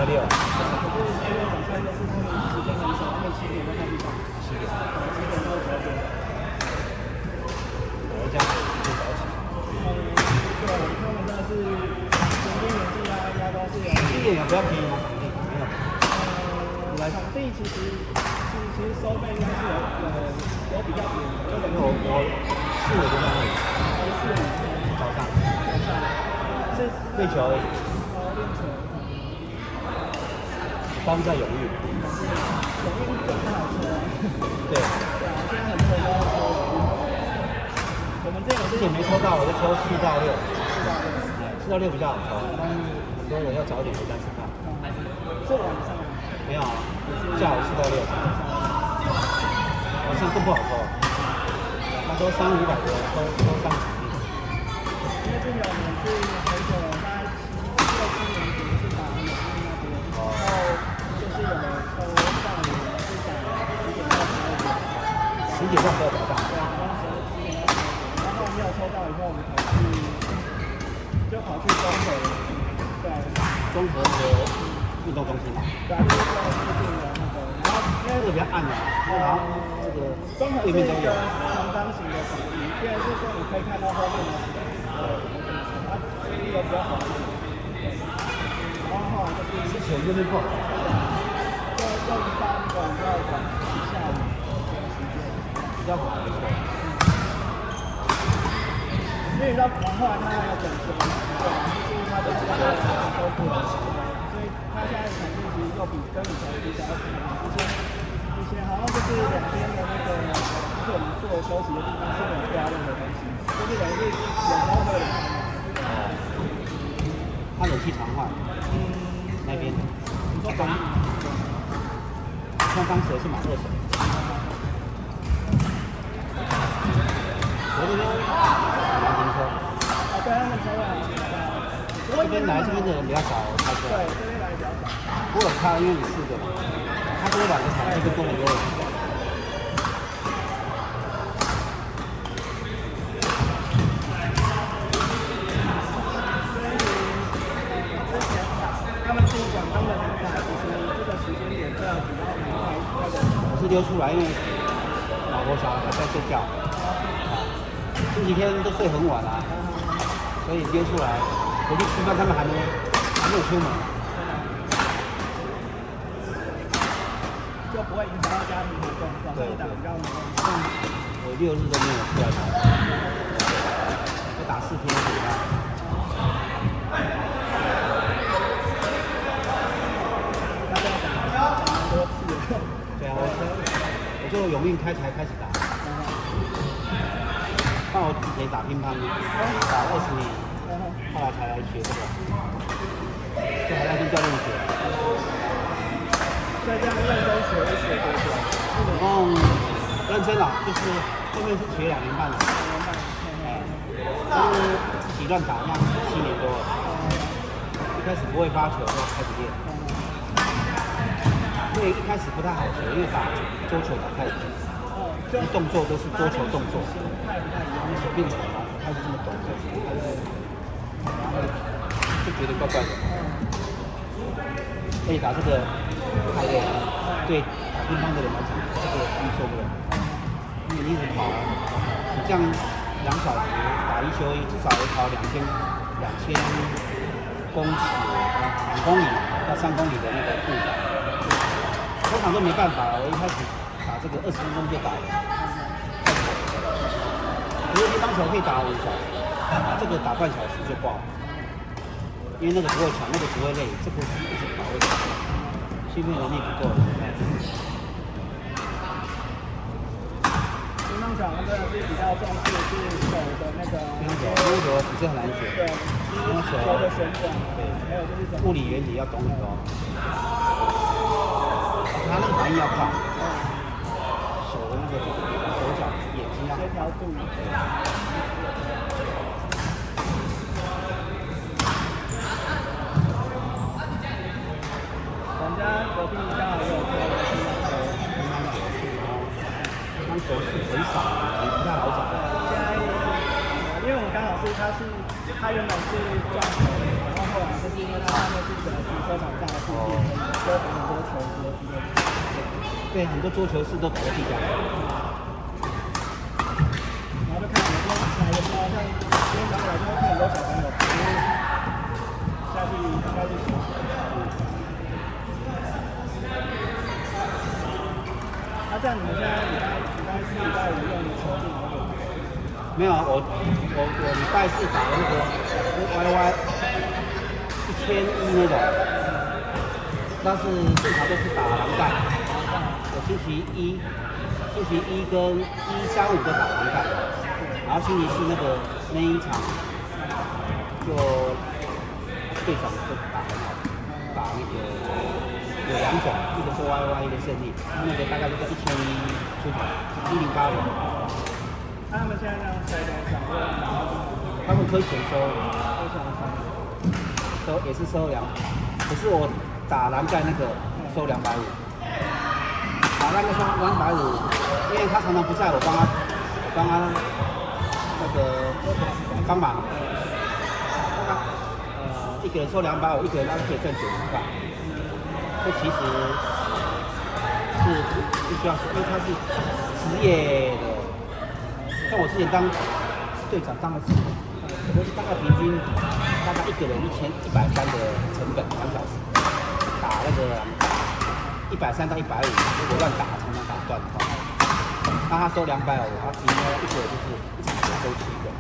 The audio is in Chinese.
6。可是因为早上就是他们时间很少，他们7点就开始打，7点到9点。我这样子就早起。对，他们那是平均年纪压都是有。1点有比较便宜吗？场地没有。场地其实收费应该是有比较便宜，因为我4点就在那里。早上。是练球而已。练球。包在永裕。永裕就太好抽了。对。对啊，现在很多人都要抽。我们之前没抽到，我就抽4到6。4到6比较好抽，但是很多人要早点回家吃饭。是晚上。没有啊，下午4到6。晚上更不好抽。他说300-500多，抽3个场地。因为之前我们是很久了，大概6、7年前是打永裕那边，然后就是有抽上午是打10点到12点。10点到12点早上。对啊，然后10点到12点，然后没有抽到以后，我们跑去中和，对，中和那个运动中心嘛。对啊，就是在附近的那个，然后因为这个比较暗啊，然后这个中和是一个对面都有。长方形的场地，虽然是说你可以看到后面的它一个比较好一点，然后后来就是之前那边不好，就用单管要管下午比较好，没错。因为你知道，后来他还有整修，对，就是他的这个都不能使用，所以他现在的场地其实又跟以前比较好。以前好像就是两边的那个，就是我们做休息的地方是没有挂任何东西，就是等于是有时候会有。他冷气常换，那边你说刚蛇是买2手。我这边很难停车。啊，对，他们车位这边来这边的人比较少，开车。对，这边来比较少。我有开，因为你4个嘛，他多2个场地就多很多人。他们是讲他们的想法，其实这个时间点这样比较难我是溜出来，因为老婆小孩还在睡觉，这几天都睡很晚啊，所以溜出来回去吃饭，他们还没有出门，就不会影响到家庭活动，早上打比较多。我6日都没有出来打，我打4天回来。对啊，我就永运开才开始打，但我之前打乒乓，打20年，后来才来学这个，就还要跟教练学。所以这样认真学一学多久？总共认真了，就是后面是学2年半了，但是自己乱打那7年多了，一开始不会发球就开始练。因为一开始不太好学，因为打桌球打太久，动作都是桌球动作，你手变长了，它是这么抖，就觉得怪怪的。所以打这个太累了，对打乒乓的人来讲，这个受不了，因为你一直跑啊，你这样2小时打1休1，至少要跑2000公尺，2公里到3公里的那个步伐。通常都没办法了，我一开始打这个20分钟就打了，可是乒乓球可以打5小时，这个打半小时就挂了，因为那个不会喘，那个不会累，这个是一直跑会喘，训练能力不够。乒乓球真的是比较重视是手的那个。乒乓球其实很难学，对，球的旋转，对，还有就是物理原理要懂很多。他那个反应要快，手的那个手脚、眼睛要协调度。我们家隔壁刚好也有乒乓球是很少，也不太好找。现在因为我们刚好是他是他原本是这样子，然后后来就是因为他上面是整个停车场架的附近，所以很多球鞋之类的。对，很多桌球室都摆在地下室。然后就看我今天来的时候，像今天早上来就会看很多小朋友，下去应该去学习。那这样你们现在礼拜四、礼拜五用的球是哪一种？没有啊，我礼拜四打的那个 YY 1100那种，但是正常都是打蓝带。我星期一跟135都打蓝带，然后星期四那一场就队长就打很好，打那个有2种，一个是 YY， 一个胜利，那个大概就是1100出头，108的。那他们现在这样收多少？他们亏钱收也是收200，可是我打蓝盖那个收250，打那个收250，因为他常常不在，我帮他那个帮忙，一个人收250，一个人他可以挣90块，这其实是不需要，因为他是职业的。像我之前当队长当了4年，我是大概平均大概一个人1130的成本2小时，打那个130到150，如果乱打常常打断的话，那他收250，他平均一个人就是1场只收7个。